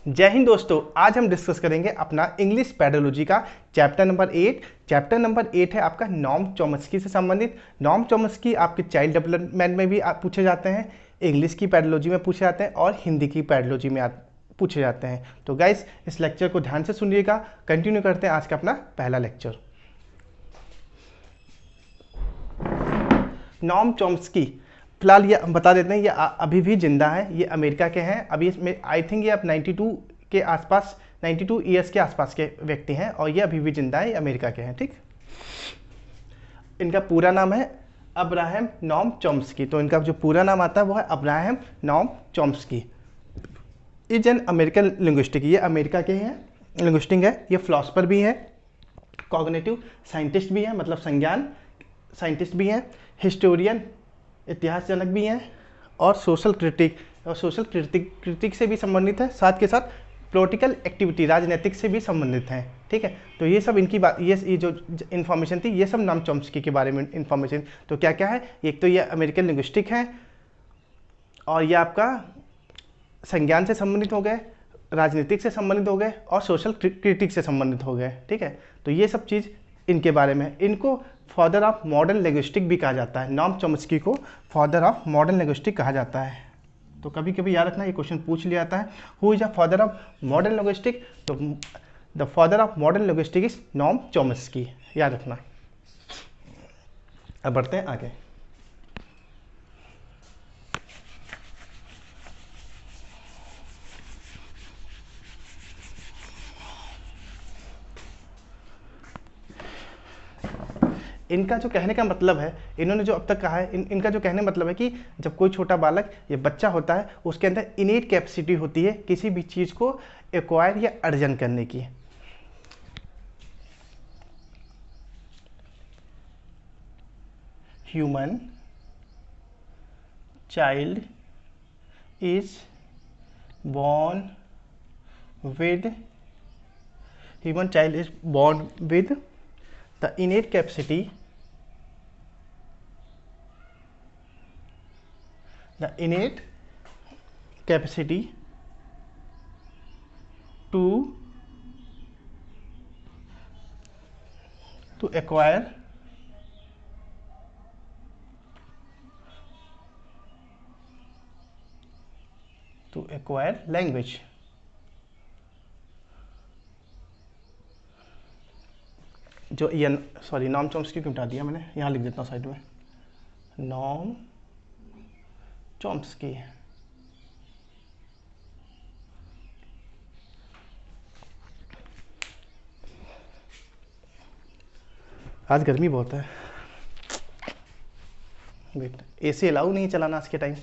जय हिंद दोस्तों, आज हम डिस्कस करेंगे अपना इंग्लिश पेडोलॉजी का चैप्टर नंबर 8। चैप्टर नंबर 8 है आपका नॉर्म चॉम्स्की से संबंधित। नॉर्म चॉम्स्की आपके चाइल्ड डेवलपमेंट में भी पूछे जाते हैं, इंग्लिश की पेडोलॉजी में पूछे जाते हैं और हिंदी की पेडोलॉजी में पूछे जाते हैं। तो गाइस, इस लेक्चर को ध्यान से सुनिएगा। कंटिन्यू करते हैं आज का अपना पहला लेक्चर। नॉर्म चॉम्स्की फिलहाल ये बता देते हैं, ये अभी भी जिंदा है, ये अमेरिका के हैं। अभी इसमें आई थिंक ये अब 92 के आसपास, 92 ईयर्स के आसपास के व्यक्ति हैं और ये अभी भी जिंदा है, ये अमेरिका के हैं। ठीक, इनका पूरा नाम है अब्राहम नॉर्म चॉम्स्की। तो इनका जो पूरा नाम आता है वो है Abraham norm Chomsky. Is an American linguistic, ये अमेरिका के हैं, लिंग्विस्टिक है। ये फिलोसफर भी है, कॉग्निटिव साइंटिस्ट भी है, मतलब संज्ञान साइंटिस्ट भी हैं, हिस्टोरियन इतिहास जनक भी हैं और सोशल क्रिटिक से भी संबंधित है। साथ के साथ पॉलिटिकल एक्टिविटी, राजनीतिक से भी संबंधित हैं। ठीक है, तो ये सब इनकी बात, ये जो इन्फॉर्मेशन थी, ये सब नॉर्म चॉम्स्की के बारे में इन्फॉर्मेशन। तो क्या क्या है, एक तो ये अमेरिकन लिंग्विस्टिक है और ये आपका संज्ञान से संबंधित हो गए, राजनीतिक से संबंधित हो गए और सोशल क्रिटिक से संबंधित हो गए। ठीक है, तो ये सब चीज़ इनके बारे में। इनको फादर ऑफ मॉडर्न लिंग्विस्टिक भी कहा जाता है। नॉर्म चॉम्स्की को फादर ऑफ मॉडर्न लिंग्विस्टिक कहा जाता है। तो कभी कभी याद रखना, ये क्वेश्चन पूछ लिया जाता है, who is a father of modern linguistic. तो the father of modern linguistic is नॉर्म चॉम्स्की, याद रखना। अब बढ़ते हैं आगे। इनका जो कहने का मतलब है, इन्होंने जो अब तक कहा है, इनका जो कहने का मतलब है कि जब कोई छोटा बालक या बच्चा होता है, उसके अंदर इनेट कैपेसिटी होती है किसी भी चीज़ को एक्वायर या अर्जन करने की। Human child is born with human child is born with the innate capacity to acquire language। जो ये सॉरी, नॉर्म चॉम्स्की क्यों हटा दिया मैंने, यहाँ लिख देता हूँ साइड में, नॉर्म चॉम्स्की। आज गर्मी बहुत है, वेट, एसी अलाउ नहीं चलाना आज के टाइम,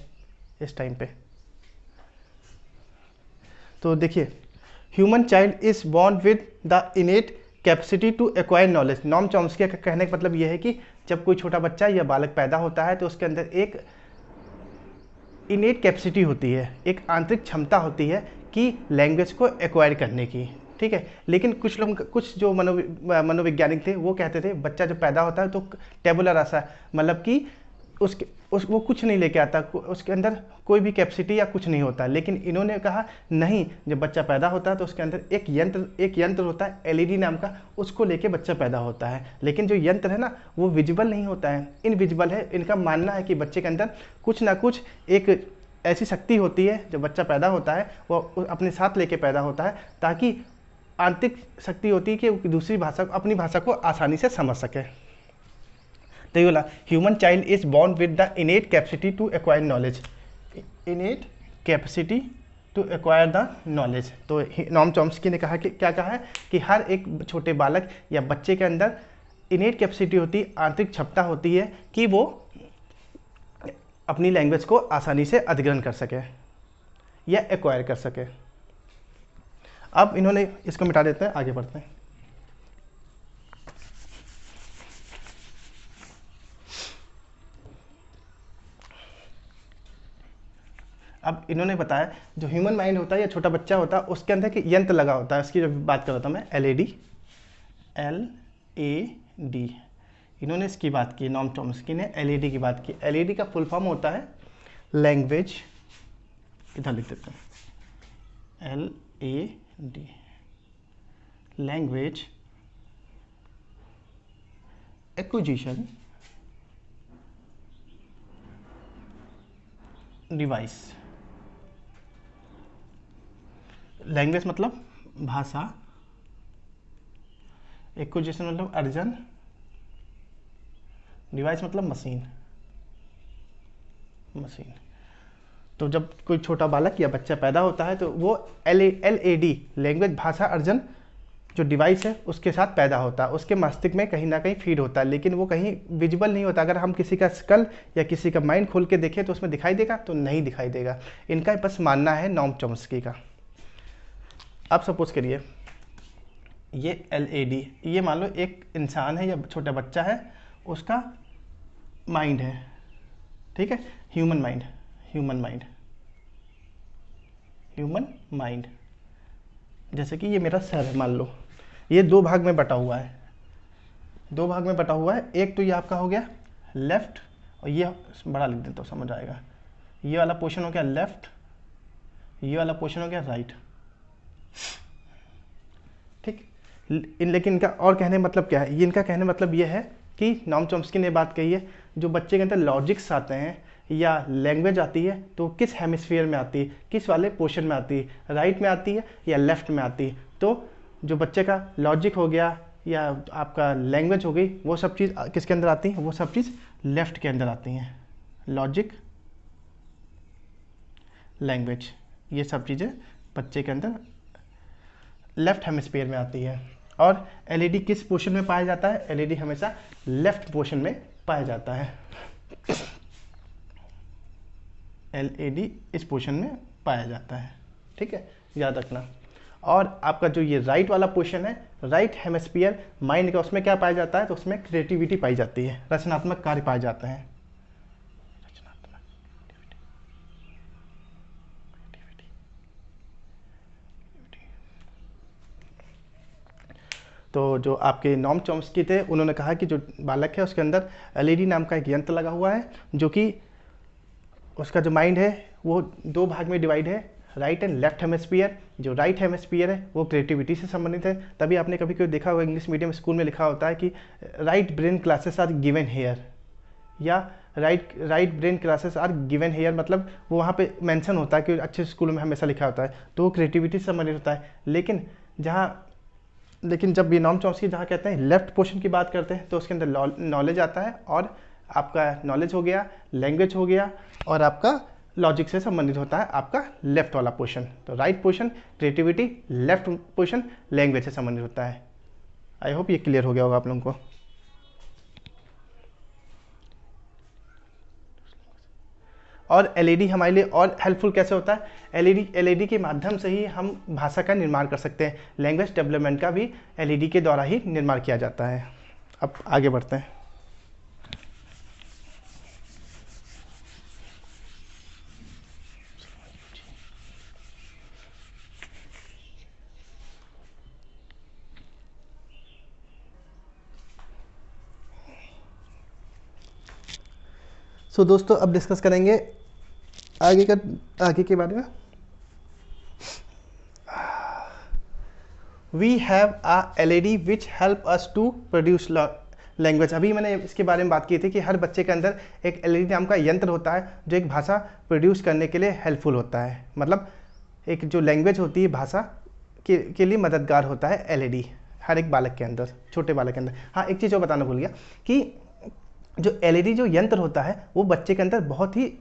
इस टाइम पे। तो देखिए, human child is born with the innate capacity to acquire knowledge. नॉर्म चॉम्स्की का कहने का मतलब यह है कि जब कोई छोटा बच्चा या बालक पैदा होता है तो उसके अंदर एक इनेट कैपेसिटी होती है, एक आंतरिक क्षमता होती है कि लैंग्वेज को एक्वायर करने की। ठीक है, लेकिन कुछ लोग, कुछ जो मनोवैज्ञानिक थे, वो कहते थे बच्चा जब पैदा होता है तो टेबुलर रासा, मतलब कि वो कुछ नहीं लेके आता, उसके अंदर कोई भी कैपेसिटी या कुछ नहीं होता। लेकिन इन्होंने कहा नहीं, जब बच्चा पैदा होता है तो उसके अंदर एक यंत्र होता है एलईडी नाम का, उसको लेके बच्चा पैदा होता है। लेकिन जो यंत्र है ना, वो विजिबल नहीं होता है, इनविजिबल है। इनका मानना है कि बच्चे के अंदर कुछ ना कुछ एक ऐसी शक्ति होती है, जब बच्चा पैदा होता है वो अपने साथ लेके पैदा होता है, ताकि आंतरिक शक्ति होती है कि दूसरी भाषा, अपनी भाषा को आसानी से समझ सके। तो ये बोला, human child is born with the innate capacity to acquire knowledge, innate capacity to acquire the knowledge. तो नॉर्म चॉम्स्की ने कहा कि क्या कहा है कि हर एक छोटे बालक या बच्चे के अंदर इनेट कैपेसिटी होती, आंतरिक क्षमता होती है कि वो अपनी लैंग्वेज को आसानी से अधिग्रहण कर सके या एक्वायर कर सके। अब इन्होंने इसको मिटा देते हैं, आगे बढ़ते हैं। अब इन्होंने बताया जो ह्यूमन माइंड होता है या छोटा बच्चा होता है, उसके अंदर कि यंत्र लगा होता है, उसकी जो बात कर रहा था मैं, LAD, इन्होंने इसकी बात की, नॉर्म चॉम्स्की ने LAD की बात की। LAD का फुल फॉर्म होता है लैंग्वेज, इधर लिख देते हैं, LAD, language acquisition device. Language मतलब भाषा, एक्विजिशन मतलब अर्जन, डिवाइस मतलब मशीन। तो जब कोई छोटा बालक या बच्चा पैदा होता है तो वो LAD लैंग्वेज भाषा अर्जन जो डिवाइस है उसके साथ पैदा होता है। उसके मस्तिष्क में कहीं ना कहीं फीड होता है, लेकिन वो कहीं विजिबल नहीं होता। अगर हम किसी का स्कल या किसी का माइंड खोल के देखें तो उसमें दिखाई देगा, तो नहीं दिखाई देगा। इनका बस मानना है नॉम चॉम्स्की का। अब सपोज करिए ये LAD, ये मान लो एक इंसान है या छोटा बच्चा है, उसका माइंड है, ठीक है, ह्यूमन माइंड। जैसे कि ये मेरा सर है, मान लो ये दो भाग में बटा हुआ है, एक तो ये आपका हो गया लेफ्ट, और ये बड़ा लिख देता हूँ समझ आएगा। ये वाला पोर्शन हो गया लेफ्ट, ये वाला पोर्शन हो गया राइट, ठीक। लेकिन इनका और कहने मतलब क्या है, ये इनका कहने मतलब ये है कि नॉम चॉम्स्की ने बात कही है, जो बच्चे के अंदर लॉजिक्स आते हैं या लैंग्वेज आती है तो किस हेमिस्फीयर में आती है, किस वाले पोर्शन में आती है, राइट में आती है या लेफ्ट में आती है। तो जो बच्चे का लॉजिक हो गया या आपका लैंग्वेज हो गई, वो सब चीज़ किसके अंदर आती है, वो सब चीज़ लेफ्ट के अंदर आती हैं। लॉजिक, लैंग्वेज, ये सब चीज़ें बच्चे के अंदर लेफ्ट हेमिस्फीयर में आती है। और LAD किस पोर्शन में पाया जाता है, LAD हमेशा लेफ्ट पोर्शन में पाया जाता है। LAD इस पोर्शन में पाया जाता है, ठीक है, याद रखना। और आपका जो ये राइट वाला पोर्शन है, राइट हेमिस्फीयर माइंड का, उसमें क्या पाया जाता है, तो उसमें क्रिएटिविटी पाई जाती है, रचनात्मक कार्य पाए जाते हैं। तो जो आपके नॉम चॉम्स्की थे, उन्होंने कहा कि जो बालक है उसके अंदर LAD नाम का एक यंत्र लगा हुआ है, जो कि उसका जो माइंड है वो दो भाग में डिवाइड है, राइट एंड लेफ्ट हेमिस्फीयर। जो राइट हेमिस्फीयर है वो क्रिएटिविटी से संबंधित है। तभी आपने कभी कभी देखा होगा इंग्लिश मीडियम स्कूल में लिखा होता है कि right brain classes are given here, या right brain classes are given here, मतलब वो वहाँ पे मेंशन होता है कि अच्छे स्कूलों में हमेशा लिखा होता है, तो वो क्रिएटिविटी से संबंधित होता है। लेकिन जब ये नॉम चॉम्स्की जहाँ कहते हैं लेफ्ट पोर्शन की बात करते हैं, तो उसके अंदर नॉलेज आता है, और आपका नॉलेज हो गया, लैंग्वेज हो गया, और आपका लॉजिक से संबंधित होता है आपका लेफ्ट वाला पोर्शन। तो right portion creativity, left portion language से संबंधित होता है। आई होप ये क्लियर हो गया होगा आप लोगों को। और LAD हमारे लिए और हेल्पफुल कैसे होता है, LAD के माध्यम से ही हम भाषा का निर्माण कर सकते हैं। लैंग्वेज डेवलपमेंट का भी LAD के द्वारा ही निर्माण किया जाता है। अब आगे बढ़ते हैं। सो दोस्तों अब डिस्कस करेंगे आगे के बारे में। We have a LAD which help us to produce language. अभी मैंने इसके बारे में बात की थी कि हर बच्चे के अंदर एक LAD नाम का यंत्र होता है जो एक भाषा प्रोड्यूस करने के लिए हेल्पफुल होता है, मतलब एक जो लैंग्वेज होती है भाषा के लिए मददगार होता है LAD हर एक बालक के अंदर, छोटे बालक के अंदर। हाँ, एक चीज़ और बताना भूल गया कि जो LAD जो यंत्र होता है वो बच्चे के अंदर बहुत ही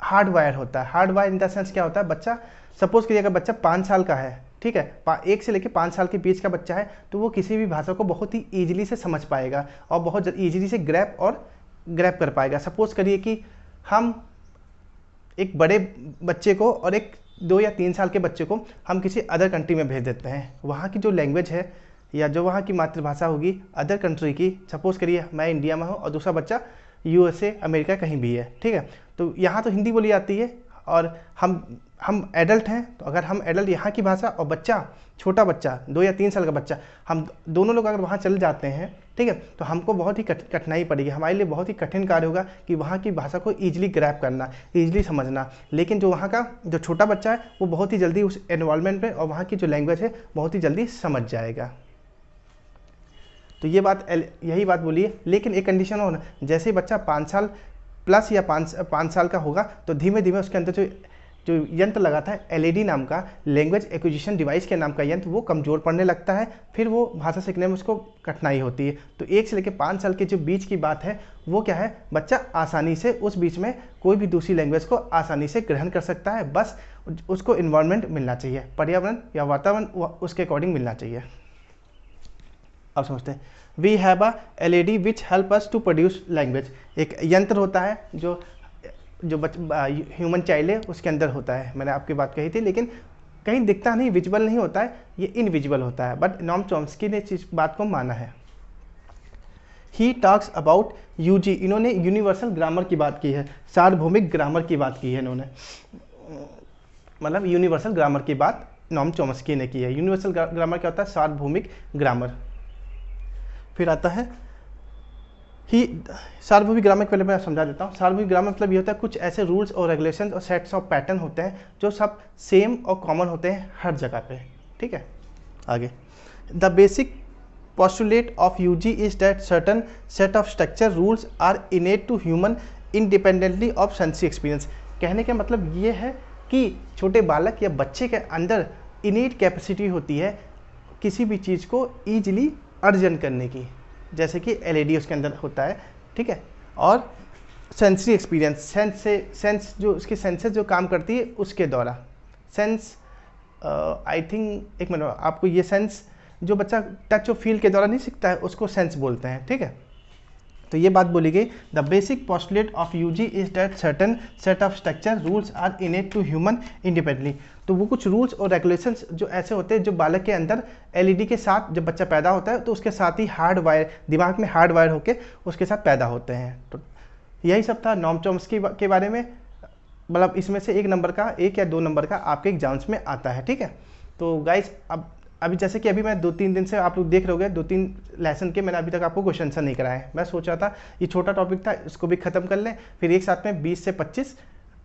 हार्ड वायर होता है। Hard wire in the sense क्या होता है, बच्चा सपोज करिए अगर बच्चा 5 साल का है, ठीक है, 1 से लेकर 5 साल के बीच का बच्चा है, तो वो किसी भी भाषा को बहुत ही ईजिली से समझ पाएगा और बहुत ईजिली से ग्रैप कर पाएगा। सपोज करिए कि हम एक बड़े बच्चे को और एक 2 या 3 साल के बच्चे को हम किसी अदर कंट्री में भेज देते हैं, वहाँ की जो लैंग्वेज है या जो वहाँ की मातृभाषा होगी अदर कंट्री की, सपोज करिए मैं इंडिया में हूँ और दूसरा बच्चा USA अमेरिका कहीं भी है, ठीक है, तो यहाँ तो हिंदी बोली जाती है और हम एडल्ट हैं, तो अगर हम एडल्ट यहाँ की भाषा और बच्चा छोटा बच्चा 2 या 3 साल का बच्चा, हम दोनों लोग अगर वहाँ चले जाते हैं ठीक है। तो हमको बहुत ही कठिनाई पड़ेगी, हमारे लिए बहुत ही कठिन कार्य होगा कि वहाँ की भाषा को ईजिली ग्रैब करना, ईजिली समझना। लेकिन जो वहाँ का जो छोटा बच्चा है वो बहुत ही जल्दी उस एनवायरनमेंट में और वहाँ की जो लैंग्वेज है बहुत ही जल्दी समझ जाएगा। तो ये बात, यही बात बोलिए। लेकिन एक कंडीशन हो ना, जैसे ही बच्चा 5 साल प्लस या 5 साल का होगा तो धीमे धीमे उसके अंदर जो यंत्र लगाता है एलईडी नाम का, लैंग्वेज एक्विजिशन डिवाइस के नाम का यंत्र, वो कमज़ोर पड़ने लगता है, फिर वो भाषा सीखने में उसको कठिनाई होती है। तो 1 से लेकर 5 साल के जो बीच की बात है वो क्या है, बच्चा आसानी से उस बीच में कोई भी दूसरी लैंग्वेज को आसानी से ग्रहण कर सकता है। बस उसको इन्वायरमेंट मिलना चाहिए, पर्यावरण या वातावरण उसके अकॉर्डिंग मिलना चाहिए। अब समझते हैं। We have a LED which help us to produce language. एक यंत्र होता है जो ह्यूमन चाइल्ड है उसके अंदर होता है, मैंने आपकी बात कही थी, लेकिन कहीं दिखता नहीं, विजिबल नहीं होता है, ये इनविजिबल होता है। बट नॉम चॉम्स्की ने इस बात को माना है। ही टॉक्स अबाउट यूजी, इन्होंने यूनिवर्सल ग्रामर की बात की है, सार्वभौमिक ग्रामर की बात की है इन्होंने, मतलब यूनिवर्सल ग्रामर की बात नॉम चॉम्स्की ने की है। यूनिवर्सल ग्रामर क्या होता है, सार्वभौमिक ग्रामर। फिर आता है ही सार्वभौमिक ग्रामर के पहले मैं समझा देता हूँ। सार्वभौमिक ग्रामर मतलब ये होता है कुछ ऐसे रूल्स और रेगुलेशंस और सेट्स ऑफ पैटर्न होते हैं जो सब सेम और कॉमन होते हैं हर जगह पे, ठीक है। आगे, the basic postulate of UG is that certain set of structure rules are innate to human independently of sensory experience। कहने का मतलब ये है कि छोटे बालक या बच्चे के अंदर innate कैपेसिटी होती है किसी भी चीज़ को ईजिली अर्जन करने की, जैसे कि एलईडी उसके अंदर होता है, ठीक है। और सेंसरी एक्सपीरियंस, सेंस जो उसके सेंसेस जो काम करती है उसके द्वारा, सेंस आई थिंक, एक मिनट, आपको ये सेंस जो बच्चा टच और फील के द्वारा नहीं सीखता है उसको सेंस बोलते हैं, ठीक है। तो ये बात बोली गई, the basic postulate of UG is that certain set of structure rules are innate to human independently. तो वो कुछ रूल्स और रेगुलेशंस जो ऐसे होते हैं जो बालक के अंदर एलईडी के साथ, जब बच्चा पैदा होता है तो उसके साथ ही हार्ड वायर, दिमाग में हार्ड वायर होकर उसके साथ पैदा होते हैं। तो यही सब था नॉम चॉम्स्की के बारे में, मतलब इसमें से 1 नंबर का, 1 या 2 नंबर का आपके एग्जाम्स में आता है, ठीक है। तो गाइज अभी जैसे कि अभी मैं 2-3 दिन से आप लोग देख रहे होगे, 2-3 लेसन के मैंने अभी तक आपको क्वेश्चन आंसर नहीं कराए। मैं सोच रहा था ये छोटा टॉपिक था, इसको भी खत्म कर लें, फिर एक साथ में 20 से 25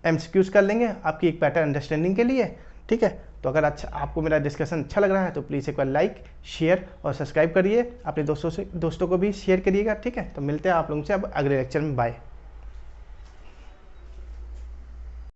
एमसीक्यूज कर लेंगे आपकी एक बेटर अंडरस्टैंडिंग के लिए, ठीक है। तो अगर अच्छा आपको मेरा डिस्कशन अच्छा लग रहा है तो प्लीज़ एक बार लाइक, शेयर और सब्सक्राइब करिए, अपने दोस्तों को भी शेयर करिएगा, ठीक है। तो मिलते हैं आप लोगों से अब अगले लेक्चर में, बाय।